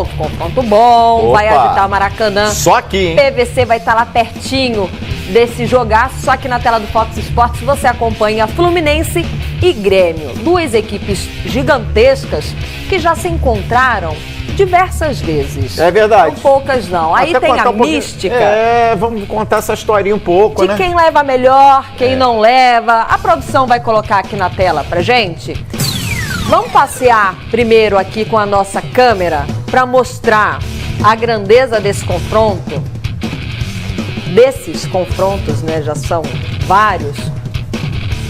confronto bom, vai agitar o Maracanã. Só aqui, hein? PVC vai estar lá pertinho desse jogaço, só que na tela do Fox Sports você acompanha Fluminense e Grêmio. Duas equipes gigantescas que já se encontraram diversas vezes. É verdade. Não poucas não. Aí Até tem a um mística. Vamos contar essa historinha um pouco, de né? quem leva melhor, quem não leva. A produção vai colocar aqui na tela pra gente. Vamos passear primeiro aqui com a nossa câmera para mostrar a grandeza desse confronto. Desses confrontos, né? Já são vários.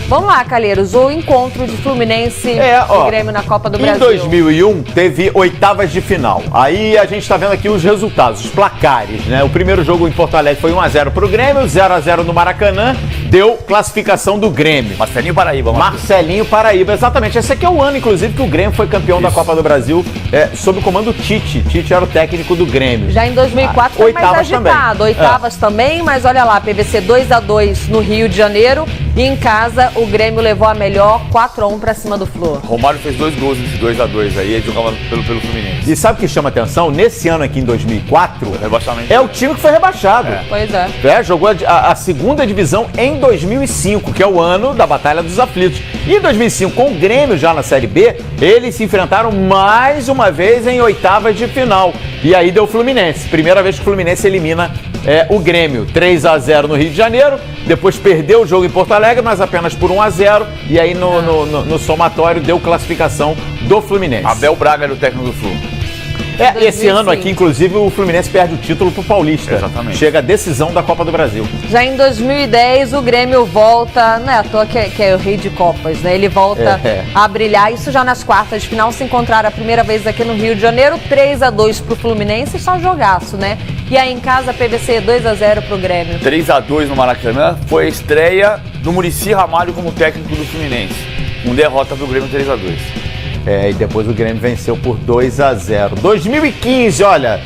Vamos lá, Calheiros, o encontro de Fluminense e Grêmio na Copa do Brasil. Em 2001, teve oitavas de final. Aí a gente está vendo aqui os resultados, os placares, né? O primeiro jogo em Porto Alegre foi 1-0 para o Grêmio, 0-0 no Maracanã, deu classificação do Grêmio. Marcelinho Paraíba. Marcelinho Paraíba, exatamente. Esse aqui é o ano, inclusive, que o Grêmio foi campeão da Copa do Brasil, sob o comando Tite. Tite era o técnico do Grêmio. Já em 2004 foi mais agitado. Oitavas também, mas olha lá, PVC 2-2 no Rio de Janeiro e em casa o Grêmio levou a melhor 4-1 pra cima do Flu. Romário fez 2 gols nesse 2-2 aí, ele jogava pelo Fluminense. E sabe o que chama atenção? Nesse ano aqui, em 2004, é o time que foi rebaixado. Pois é. Jogou a segunda divisão em 2005, que é o ano da Batalha dos Aflitos. E em 2005, com o Grêmio já na Série B, eles se enfrentaram mais uma vez em oitavas de final. E aí deu o Fluminense. Primeira vez que o Fluminense elimina o Grêmio. 3-0 no Rio de Janeiro, depois perdeu o jogo em Porto Alegre, mas apenas por 1-0. E aí no somatório deu classificação do Fluminense. Abel Braga era o técnico do Flu. Esse ano aqui, inclusive, o Fluminense perde o título pro Paulista. Exatamente. Chega a decisão da Copa do Brasil. Já em 2010, o Grêmio volta, não é à toa que é o rei de Copas, né? Ele volta a brilhar, isso já nas quartas de final, se encontraram a primeira vez aqui no Rio de Janeiro, 3-2 pro Fluminense, só jogaço, né? E aí em casa, PVC 2-0 pro Grêmio. 3-2 no Maracanã, foi a estreia do Muricy Ramalho como técnico do Fluminense. Uma derrota pro Grêmio 3-2. E depois o Grêmio venceu por 2-0. 2015, olha,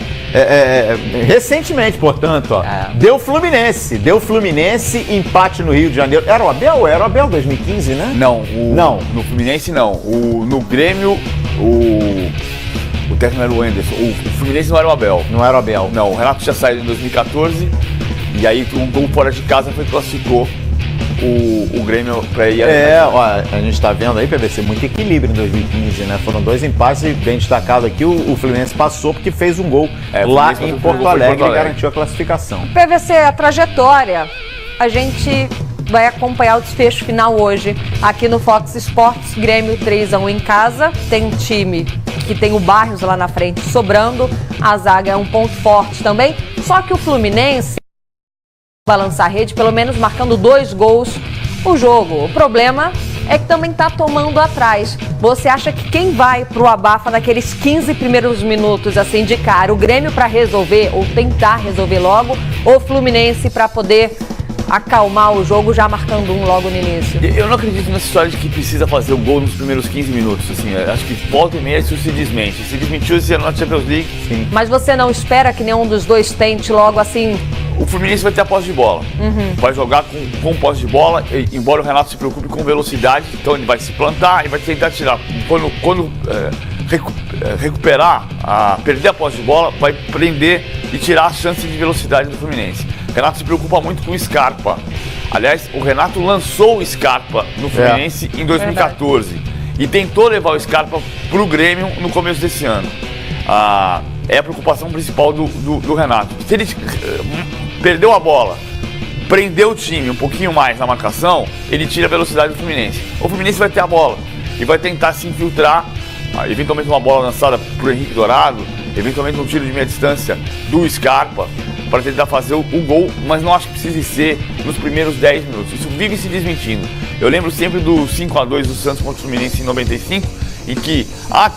recentemente, portanto, deu Fluminense, empate no Rio de Janeiro. Era o Abel 2015, né? Não, no Fluminense não. No Grêmio, o técnico era o Anderson. O Fluminense não era o Abel. Não era o Abel. Não, o Renato tinha saído em 2014 e aí um gol fora de casa classificou o Grêmio para ir. A gente está vendo aí, PVC, muito equilíbrio em 2015, né? Foram 2 empates e bem destacado aqui, o Fluminense passou porque fez um gol lá em Porto Alegre e garantiu a classificação. PVC, a trajetória, a gente vai acompanhar o desfecho final hoje aqui no Fox Sports. Grêmio 3-1 em casa, tem um time que tem o Barrios lá na frente sobrando, a zaga é um ponto forte também, só que o Fluminense balançar a rede, pelo menos marcando 2 gols o jogo. O problema é que também está tomando atrás. Você acha que quem vai pro abafa naqueles 15 primeiros minutos, assim, de cara, o Grêmio para resolver ou tentar resolver logo, ou o Fluminense para poder acalmar o jogo já marcando um logo no início? Eu não acredito nessa história de que precisa fazer um gol nos primeiros 15 minutos, assim, acho que volta e meia isso se desmente. Se desmentiu esse ano na Champions League. Sim. Mas você não espera que nenhum dos dois tente logo assim? O Fluminense vai ter a posse de bola, vai jogar com posse de bola, embora o Renato se preocupe com velocidade, então ele vai se plantar e vai tentar tirar. Quando recuperar, perder a posse de bola, vai prender e tirar a chance de velocidade do Fluminense. O Renato se preocupa muito com o Scarpa. Aliás, o Renato lançou o Scarpa no Fluminense em 2014 e tentou levar o Scarpa para o Grêmio no começo desse ano. É a preocupação principal do Renato. Se ele perdeu a bola, prendeu o time um pouquinho mais na marcação, ele tira a velocidade do Fluminense. O Fluminense vai ter a bola e vai tentar se infiltrar, eventualmente uma bola lançada por Henrique Dourado, eventualmente um tiro de meia distância do Scarpa, para tentar fazer o gol, mas não acho que precise ser nos primeiros 10 minutos. Isso vive se desmentindo. Eu lembro sempre do 5-2 do Santos contra o Fluminense em 95, em que,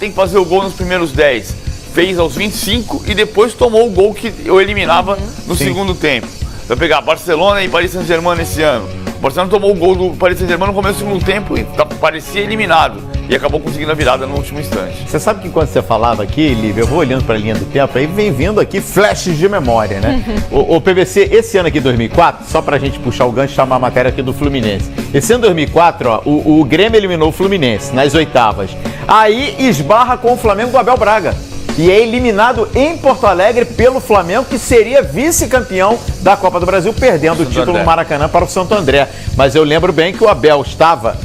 tem que fazer o gol nos primeiros 10. Fez aos 25 e depois tomou o gol que eu eliminava no segundo tempo. Vai pegar Barcelona e Paris Saint-Germain esse ano. O Barcelona tomou o gol do Paris Saint-Germain no começo do segundo tempo e parecia eliminado. E acabou conseguindo a virada no último instante. Você sabe que quando você falava aqui, Lívia, eu vou olhando para a linha do tempo, aí vem vindo aqui flashes de memória, né? O PVC, esse ano aqui, 2004, só pra gente puxar o gancho e chamar a matéria aqui do Fluminense. Esse ano, 2004, o Grêmio eliminou o Fluminense nas oitavas. Aí esbarra com o Flamengo do Abel Braga. e é eliminado em Porto Alegre pelo Flamengo, que seria vice-campeão da Copa do Brasil, perdendo o título no Maracanã para o Santo André. Mas eu lembro bem que o Abel estava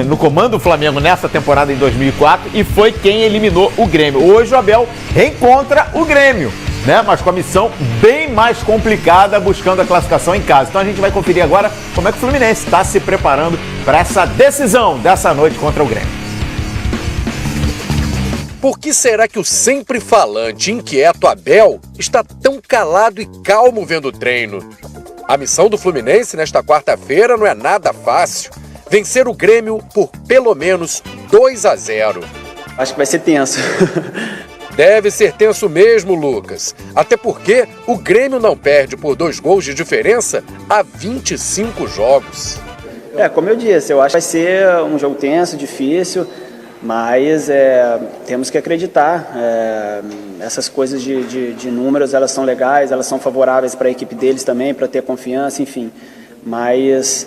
no comando do Flamengo nessa temporada em 2004 e foi quem eliminou o Grêmio. Hoje o Abel reencontra o Grêmio, né? Mas com a missão bem mais complicada, buscando a classificação em casa. Então a gente vai conferir agora como é que o Fluminense está se preparando para essa decisão dessa noite contra o Grêmio. Por que será que o sempre falante e inquieto Abel está tão calado e calmo vendo o treino? A missão do Fluminense nesta quarta-feira não é nada fácil. Vencer o Grêmio por pelo menos 2-0. Acho que vai ser tenso. Deve ser tenso mesmo, Lucas. Até porque o Grêmio não perde por 2 gols de diferença há 25 jogos. Como eu disse, eu acho que vai ser um jogo tenso, difícil, mas temos que acreditar. Essas coisas de números, elas são legais, elas são favoráveis para a equipe deles também, para ter confiança, enfim. Mas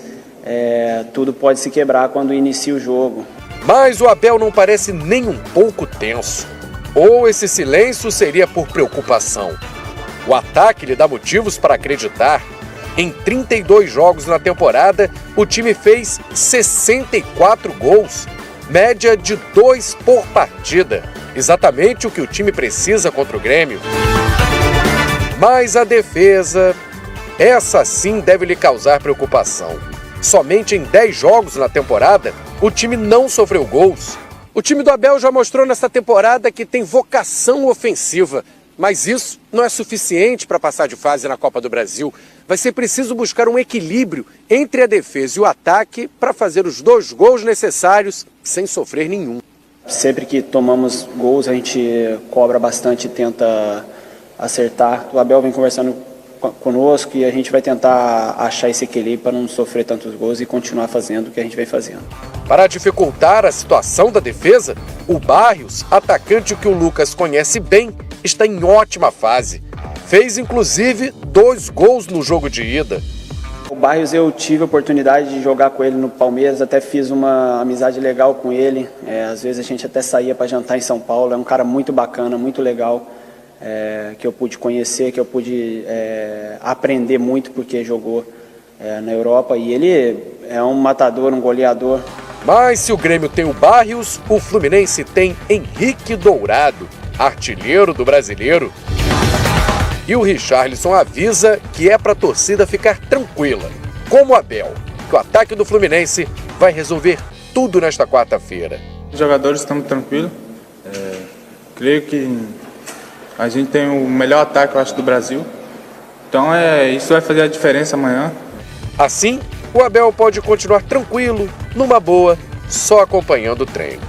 tudo pode se quebrar quando inicia o jogo. Mas o Abel não parece nem um pouco tenso. Ou esse silêncio seria por preocupação? O ataque lhe dá motivos para acreditar. Em 32 jogos na temporada, o time fez 64 gols, média de 2 por partida. Exatamente o que o time precisa contra o Grêmio. Mas a defesa, essa sim deve lhe causar preocupação. Somente em 10 jogos na temporada, o time não sofreu gols. O time do Abel já mostrou nesta temporada que tem vocação ofensiva, mas isso não é suficiente para passar de fase na Copa do Brasil. Vai ser preciso buscar um equilíbrio entre a defesa e o ataque para fazer os 2 gols necessários sem sofrer nenhum. Sempre que tomamos gols, a gente cobra bastante e tenta acertar. O Abel vem conversando conosco e a gente vai tentar achar esse equilíbrio para não sofrer tantos gols e continuar fazendo o que a gente vem fazendo. Para dificultar a situação da defesa, o Barrios, atacante que o Lucas conhece bem, está em ótima fase. Fez inclusive 2 gols no jogo de ida. O Barrios, eu tive a oportunidade de jogar com ele no Palmeiras, até fiz uma amizade legal com ele. Às vezes a gente até saía para jantar em São Paulo. É um cara muito bacana, muito legal. Que eu pude conhecer, que eu pude aprender muito porque jogou na Europa, e ele é um matador, um goleador. Mas se o Grêmio tem o Barrios, o Fluminense tem Henrique Dourado, artilheiro do Brasileiro. E o Richarlison avisa que é para a torcida ficar tranquila, como o Abel, que o ataque do Fluminense vai resolver tudo nesta quarta-feira. Os jogadores estão tranquilos, creio que a gente tem o melhor ataque, eu acho, do Brasil. Então isso vai fazer a diferença amanhã. Assim, o Abel pode continuar tranquilo, numa boa, só acompanhando o treino.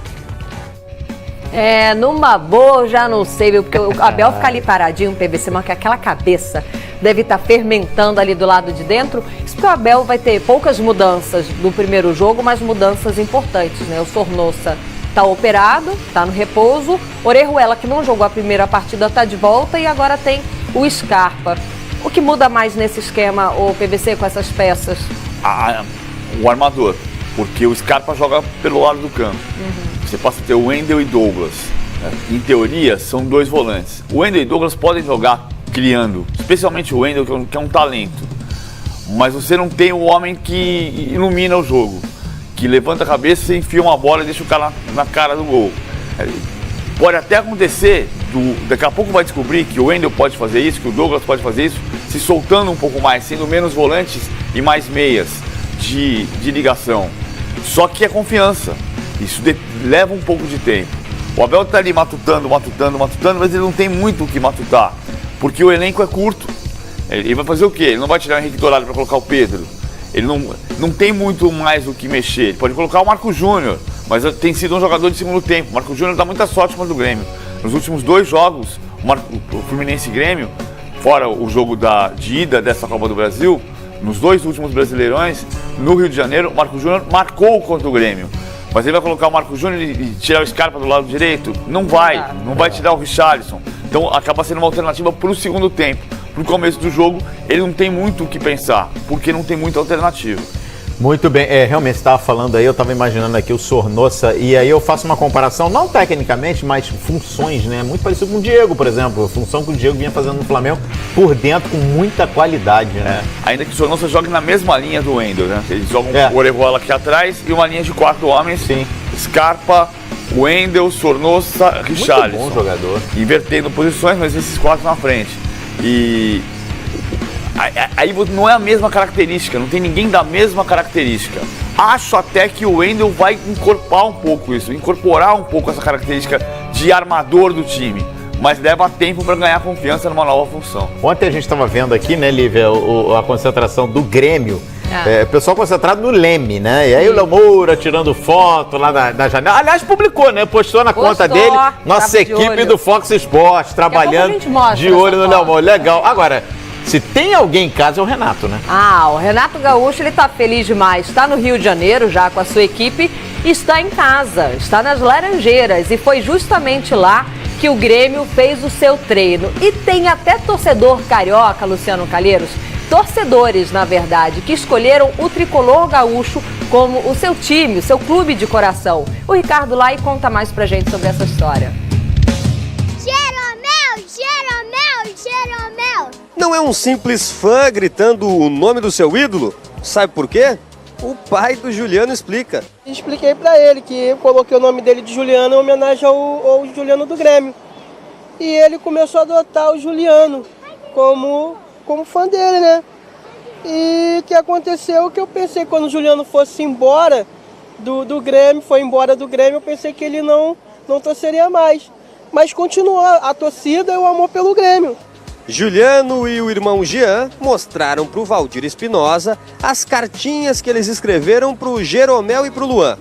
Numa boa, já não sei, viu? Porque o Abel fica ali paradinho, PVC, mas que aquela cabeça deve estar fermentando ali do lado de dentro. Isso porque o Abel vai ter poucas mudanças do primeiro jogo, mas mudanças importantes, né? O Sornosa está operado, está no repouso. Orejuela, que não jogou a primeira partida, está de volta, e agora tem o Scarpa. O que muda mais nesse esquema, o PVC, com essas peças? O armador, porque o Scarpa joga pelo lado do campo. Você passa a ter o Wendel e Douglas. Em teoria, são 2 volantes. O Wendel e Douglas podem jogar criando, especialmente o Wendel, que é um talento. Mas você não tem o homem que ilumina o jogo, que levanta a cabeça e enfia uma bola e deixa o cara na cara do gol. Pode até acontecer, daqui a pouco vai descobrir que o Wendel pode fazer isso, que o Douglas pode fazer isso, se soltando um pouco mais, sendo menos volantes e mais meias de ligação. Só que é confiança. Isso leva um pouco de tempo. O Abel está ali matutando, mas ele não tem muito o que matutar, porque o elenco é curto. Ele vai fazer o quê? Ele não vai tirar o Henrique Dourado para colocar o Pedro. Ele não tem muito mais o que mexer. Ele pode colocar o Marco Júnior, mas tem sido um jogador de segundo tempo. O Marco Júnior dá muita sorte contra o Grêmio. Nos últimos 2 jogos, o Fluminense e Grêmio, fora o jogo de ida dessa Copa do Brasil, nos 2 últimos Brasileirões, no Rio de Janeiro, o Marco Júnior marcou contra o Grêmio. Mas ele vai colocar o Marco Júnior e tirar o Scarpa do lado direito? Não vai tirar o Richarlison. Então acaba sendo uma alternativa para o segundo tempo. No começo do jogo, ele não tem muito o que pensar, porque não tem muita alternativa. Muito bem, realmente você estava falando aí, eu estava imaginando aqui o Sornosa, e aí eu faço uma comparação, não tecnicamente, mas funções, né? Muito parecido com o Diego, por exemplo, a função que o Diego vinha fazendo no Flamengo por dentro com muita qualidade, né? Ainda que o Sornosa jogue na mesma linha do Wendel, né? Eles jogam o Orejuela aqui atrás e uma linha de 4 homens. Sim. Scarpa, Wendel, Sornosa, Richarlison. Muito bom jogador. Invertendo posições, mas esses 4 na frente. E aí não é a mesma característica, não tem ninguém da mesma característica. Acho até que o Wendel vai incorporar um pouco essa característica de armador do time. Mas leva tempo para ganhar confiança numa nova função. Ontem a gente estava vendo aqui, né, Lívia, a concentração do Grêmio. O pessoal concentrado no Leme, né? E aí o Léo Moura tirando foto lá da janela. Aliás, publicou, né? Postou na conta dele. Nossa equipe do Fox Sports trabalhando de olho no Léo Moura. Legal. Agora, se tem alguém em casa é o Renato, né? O Renato Gaúcho, ele tá feliz demais. Está no Rio de Janeiro já com a sua equipe. Está em casa, está nas Laranjeiras. E foi justamente lá que o Grêmio fez o seu treino. E tem até torcedor carioca, Luciano Calheiros, torcedores, na verdade, que escolheram o tricolor gaúcho como o seu time, o seu clube de coração. O Ricardo Lai conta mais pra gente sobre essa história. Jeromel, Jeromel, Jeromel. Não é um simples fã gritando o nome do seu ídolo? Sabe por quê? O pai do Juliano explica. Expliquei pra ele que eu coloquei o nome dele de Juliano em homenagem ao Juliano do Grêmio. E ele começou a adotar o Juliano como fã dele, né? E o que aconteceu, que eu pensei quando o Juliano fosse embora do Grêmio, foi embora do Grêmio, eu pensei que ele não torceria mais. Mas continuou a torcida e o amor pelo Grêmio. Juliano e o irmão Jean mostraram para o Valdir Espinosa as cartinhas que eles escreveram para o Jeromel e para o Luan.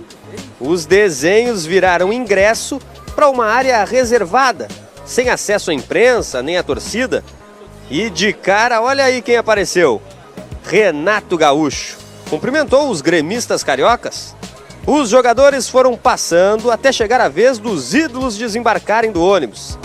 Os desenhos viraram ingresso para uma área reservada, sem acesso à imprensa nem à torcida. E de cara, olha aí quem apareceu. Renato Gaúcho. Cumprimentou os gremistas cariocas. Os jogadores foram passando até chegar a vez dos ídolos desembarcarem do ônibus.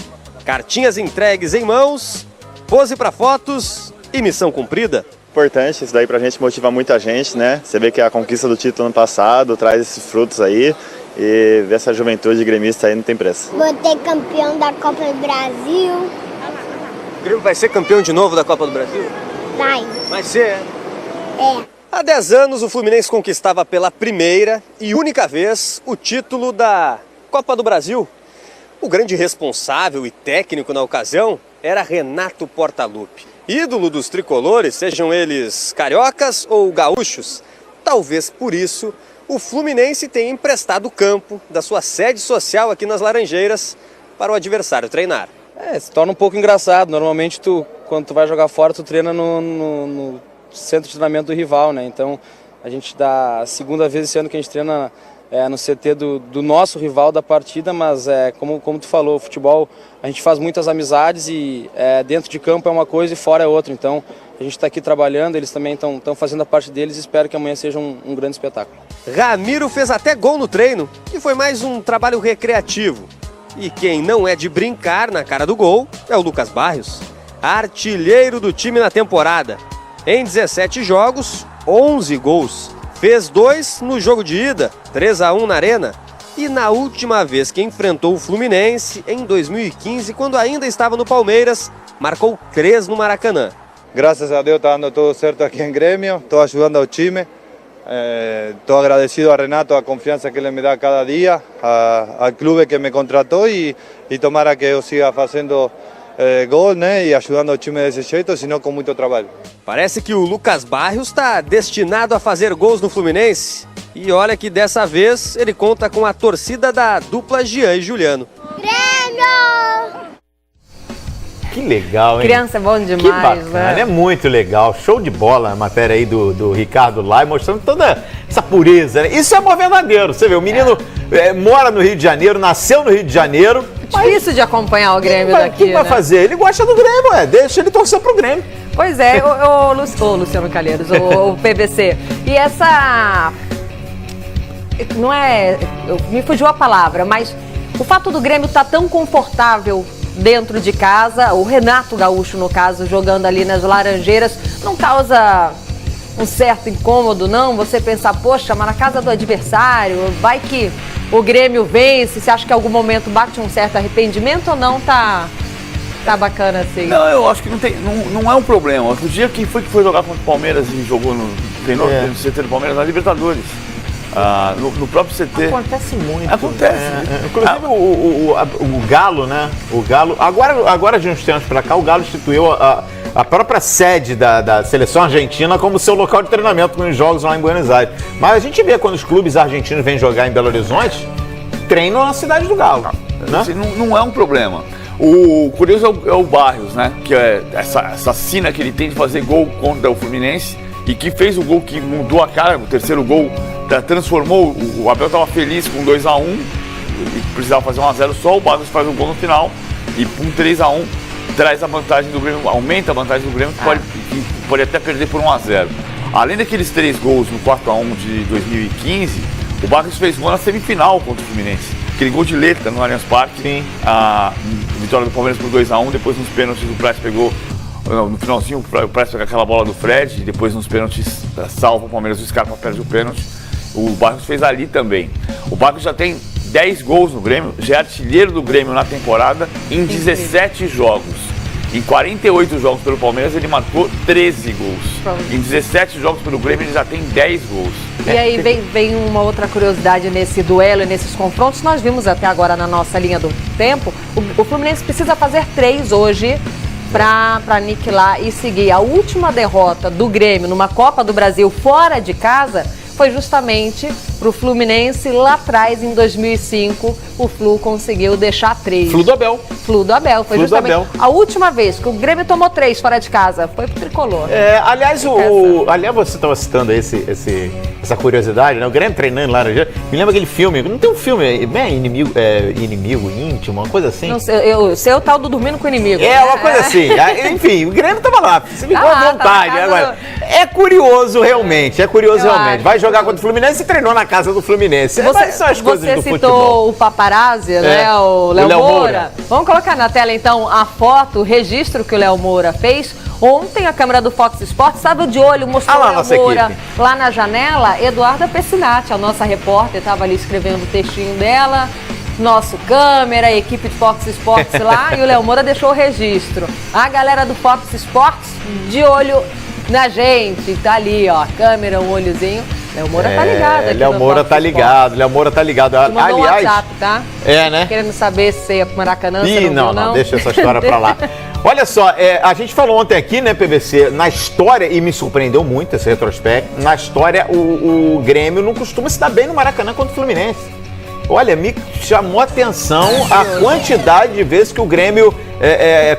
Cartinhas entregues em mãos, pose para fotos e missão cumprida. Importante, isso daí pra gente motiva muita gente, né? Você vê que a conquista do título ano passado traz esses frutos aí e ver essa juventude gremista aí não tem preço. Vou ter campeão da Copa do Brasil. O Grêmio vai ser campeão de novo da Copa do Brasil? Vai ser, É. Há 10 anos, o Fluminense conquistava pela primeira e única vez o título da Copa do Brasil. O grande responsável e técnico na ocasião era Renato Portaluppi. Ídolo dos tricolores, sejam eles cariocas ou gaúchos. Talvez por isso o Fluminense tenha emprestado o campo da sua sede social aqui nas Laranjeiras para o adversário treinar. Se torna um pouco engraçado. Normalmente, quando tu vai jogar fora, tu treina no centro de treinamento do rival, né? Então, a gente dá a segunda vez esse ano que a gente treina no CT do nosso rival da partida, mas como tu falou, o futebol, a gente faz muitas amizades e dentro de campo é uma coisa e fora é outra. Então, a gente está aqui trabalhando, eles também estão fazendo a parte deles e espero que amanhã seja um grande espetáculo. Ramiro fez até gol no treino, que foi mais um trabalho recreativo. E quem não é de brincar na cara do gol é o Lucas Barrios, artilheiro do time na temporada. Em 17 jogos, 11 gols. Fez 2 no jogo de ida, 3-1 na Arena. E na última vez que enfrentou o Fluminense, em 2015, quando ainda estava no Palmeiras, marcou 3 no Maracanã. Graças a Deus está dando tudo certo aqui em Grêmio, estou ajudando ao time. Estou agradecido a Renato a confiança que ele me dá cada dia, ao clube que me contratou e tomara que eu siga fazendo gol, né, e ajudando o time desse jeito, senão com muito trabalho. Parece que o Lucas Barrios está destinado a fazer gols no Fluminense. E olha que dessa vez ele conta com a torcida da dupla Jean e Juliano. Grêmio! Que legal, hein? Criança é bom demais, que bacana, né? É muito legal. Show de bola a matéria aí do Ricardo Lai, mostrando toda essa pureza, né? Isso é amor verdadeiro. Você vê, o menino mora no Rio de Janeiro, nasceu no Rio de Janeiro. Difícil de acompanhar o Grêmio daqui, O que vai né? fazer? Ele gosta do Grêmio, deixa ele torcer pro Grêmio. Pois é, o Luciano Calheiros, o PVC. E essa... Não é... Me fugiu a palavra, mas o fato do Grêmio estar tão confortável dentro de casa, o Renato Gaúcho, no caso, jogando ali nas Laranjeiras, não causa um certo incômodo, não? Você pensar, poxa, mas na casa do adversário, vai que o Grêmio vence, você acha que em algum momento bate um certo arrependimento ou não tá bacana assim? Não, eu acho que não é um problema. O dia que foi jogar contra o Palmeiras e jogou no CT do Palmeiras na Libertadores. No próprio CT. Acontece muito. Acontece. Inclusive o Galo, né? O Galo. Agora de uns tempos pra cá, o Galo instituiu a própria sede da seleção argentina como seu local de treinamento nos jogos lá em Buenos Aires. Mas a gente vê quando os clubes argentinos vêm jogar em Belo Horizonte, treinam na cidade do Galo. Né? Assim, não é um problema. O curioso é o Barrios, né? Que é essa sina que ele tem de fazer gol contra o Fluminense e que fez o gol que mudou a cara, o terceiro gol. Transformou, o Abel estava feliz com 2-1 e precisava fazer 1-0 só, o Barros faz um gol no final e com 3-1 traz a vantagem do Grêmio, aumenta a vantagem do Grêmio, que pode até perder por 1-0. Além daqueles 3 gols no 4-1 de 2015, o Barros fez gol na semifinal contra o Fluminense. Aquele gol de letra no Allianz Parque, a vitória do Palmeiras por 2-1, depois nos pênaltis o Price pegou. No finalzinho o Price pegou aquela bola do Fred, e depois nos pênaltis salva o Palmeiras, o Scarpa perde o pênalti. O Barros fez ali também. O Barros já tem 10 gols no Grêmio, já é artilheiro do Grêmio na temporada em 17 jogos. Em 48 jogos pelo Palmeiras ele marcou 13 gols. Em 17 jogos pelo Grêmio ele já tem 10 gols. E aí vem uma outra curiosidade nesse duelo e nesses confrontos. Nós vimos até agora na nossa linha do tempo, o Fluminense precisa fazer 3 hoje para aniquilar e seguir. A última derrota do Grêmio numa Copa do Brasil fora de casa foi justamente pro Fluminense lá atrás, em 2005, o Flu conseguiu deixar 3. Flu do Abel. Flu do Abel, foi justamente a última vez que o Grêmio tomou 3 fora de casa, foi pro Tricolor. Aliás, você estava citando essa curiosidade, né? O Grêmio treinando lá no dia. Me lembra aquele filme, não tem um filme, inimigo íntimo, uma coisa assim? Não sei, eu sei o tal do Dormindo com o Inimigo. Uma coisa assim. Enfim, o Grêmio tava lá, você ficou à vontade. Agora, é curioso realmente, Vai jogar contra o Fluminense e treinou na casa do Fluminense. São as coisas do futebol. Você citou o paparazzi, né? O Léo Moura. Vamos colocar na tela, então, a foto, o registro que o Léo Moura fez. Ontem, a câmera do Fox Sports estava de olho, mostrou o Léo Moura lá na janela. Eduarda Pessinati, a nossa repórter, estava ali escrevendo o textinho dela. Nosso câmera, a equipe de Fox Sports lá. E o Léo Moura deixou o registro. A galera do Fox Sports de olho na gente. Tá ali, ó, a câmera, um olhozinho. Léo Moura tá ligado aqui. Léo Moura tá ligado, Léo Moura tá ligado. Aliás, um WhatsApp, tá? Né? Querendo saber se ia pro Maracanã, você não, deixa essa história pra lá. Olha só, a gente falou ontem aqui, né, PVC, na história, e me surpreendeu muito esse retrospecto, na história o Grêmio não costuma se dar bem no Maracanã contra o Fluminense. Olha, me chamou a atenção a quantidade de vezes que o Grêmio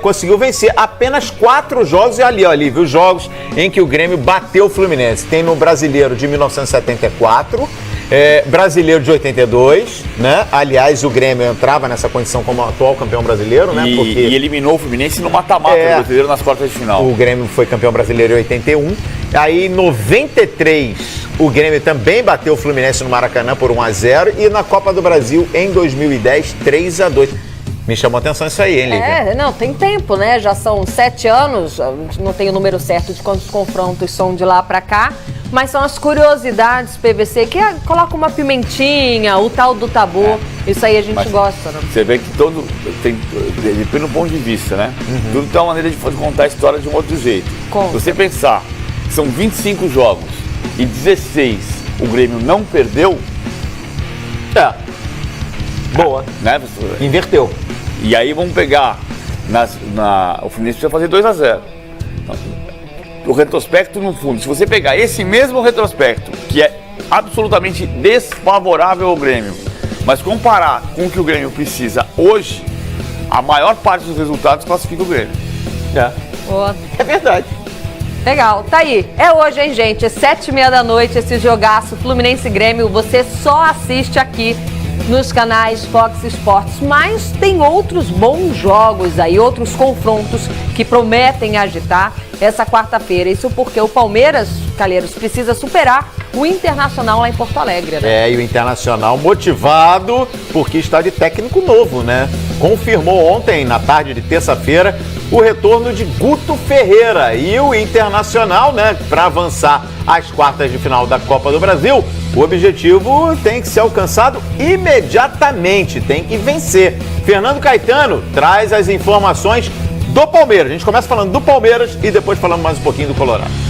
conseguiu vencer. Apenas 4 jogos, e ali, viu? Jogos em que o Grêmio bateu o Fluminense. Tem no Brasileiro de 1974, Brasileiro de 82, né? Aliás, o Grêmio entrava nessa condição como atual campeão brasileiro, né? E eliminou o Fluminense no mata-mata do Brasileiro nas quartas de final. O Grêmio foi campeão brasileiro em 81. Aí, em 93, o Grêmio também bateu o Fluminense no Maracanã por 1-0. E na Copa do Brasil, em 2010, 3-2. Me chamou a atenção isso aí, hein, Lívia? Não, tem tempo, né? Já são 7 anos, a gente não tem o número certo de quantos confrontos são de lá pra cá, mas são as curiosidades PVC, que coloca uma pimentinha, o tal do tabu, isso aí a gente gosta, né? Você vê que depende do ponto de vista, né? Tudo tem uma maneira de contar a história de um outro jeito. Se você pensar, são 25 jogos e 16 o Grêmio não perdeu, boa, né? Inverteu. E aí vamos pegar, o Fluminense precisa fazer 2-0. O retrospecto, no fundo, se você pegar esse mesmo retrospecto, que é absolutamente desfavorável ao Grêmio, mas comparar com o que o Grêmio precisa hoje, a maior parte dos resultados classifica o Grêmio. É verdade. Legal, tá aí. É hoje, hein, gente? É 7h30 da noite, esse jogaço Fluminense e Grêmio. Você só assiste aqui nos canais Fox Sports, mas tem outros bons jogos aí, outros confrontos que prometem agitar essa quarta-feira. Isso porque o Palmeiras, Calheiros, precisa superar o Internacional lá em Porto Alegre, né? E o Internacional motivado porque está de técnico novo, né? Confirmou ontem, na tarde de terça-feira, o retorno de Guto Ferreira e o Internacional, né, para avançar às quartas de final da Copa do Brasil. O objetivo tem que ser alcançado imediatamente, tem que vencer. Fernando Caetano traz as informações do Palmeiras. A gente começa falando do Palmeiras e depois falamos mais um pouquinho do Colorado.